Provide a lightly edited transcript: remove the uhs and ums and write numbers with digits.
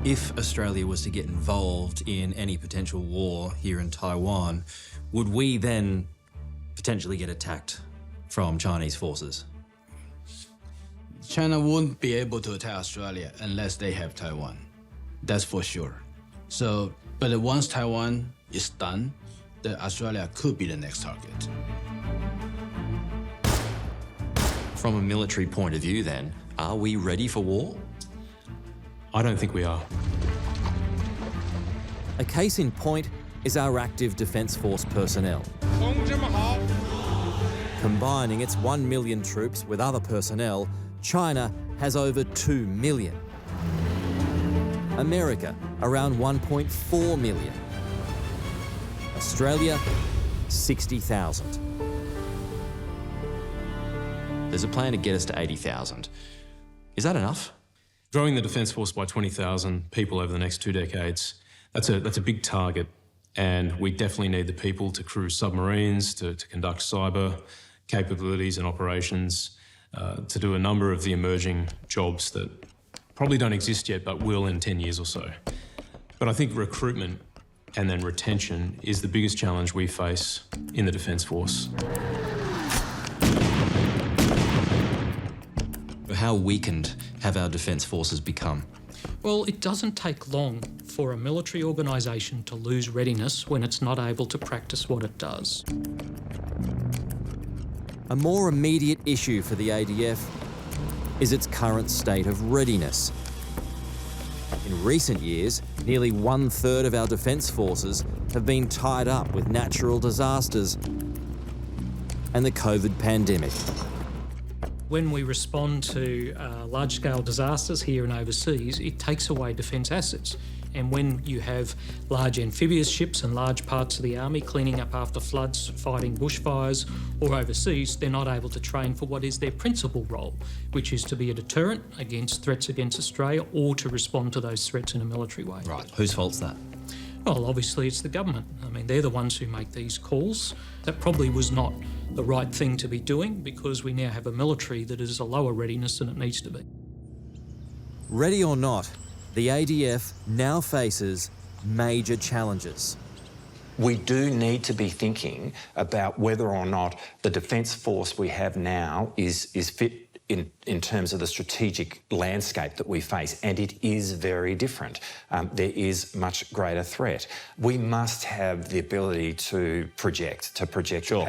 If Australia was to get involved in any potential war here in Taiwan, would we then potentially get attacked from Chinese forces? China won't be able to attack Australia unless they have Taiwan. That's for sure. But once Taiwan is done, then Australia could be the next target. From a military point of view then, are we ready for war? I don't think we are. A case in point is our active Defence Force personnel. Combining its 1 million troops with other personnel, China has over 2 million. America, around 1.4 million. Australia, 60,000. There's a plan to get us to 80,000. Is that enough? Growing the Defence Force by 20,000 people over the next 2 decades, that's a big target, and we definitely need the people to crew submarines, to conduct cyber capabilities and operations, to do a number of the emerging jobs that probably don't exist yet but will in 10 years or so. But I think recruitment and then retention is the biggest challenge we face in the Defence Force. How weakened have our defence forces become? Well, it doesn't take long for a military organisation to lose readiness when it's not able to practice what it does. A more immediate issue for the ADF is its current state of readiness. In recent years, nearly 1/3 of our defence forces have been tied up with natural disasters and the COVID pandemic. When we respond to large-scale disasters here and overseas, it takes away defence assets. And when you have large amphibious ships and large parts of the army cleaning up after floods, fighting bushfires, or overseas, they're not able to train for what is their principal role, which is to be a deterrent against threats against Australia or to respond to those threats in a military way. Right. Whose fault's that? Well, obviously it's the government. I mean, they're the ones who make these calls. That probably was not the right thing to be doing because we now have a military that is a lower readiness than it needs to be. Ready or not, the ADF now faces major challenges. We do need to be thinking about whether or not the Defence Force we have now is fit in terms of the strategic landscape that we face, and it is very different. There is much greater threat. We must have the ability to project power.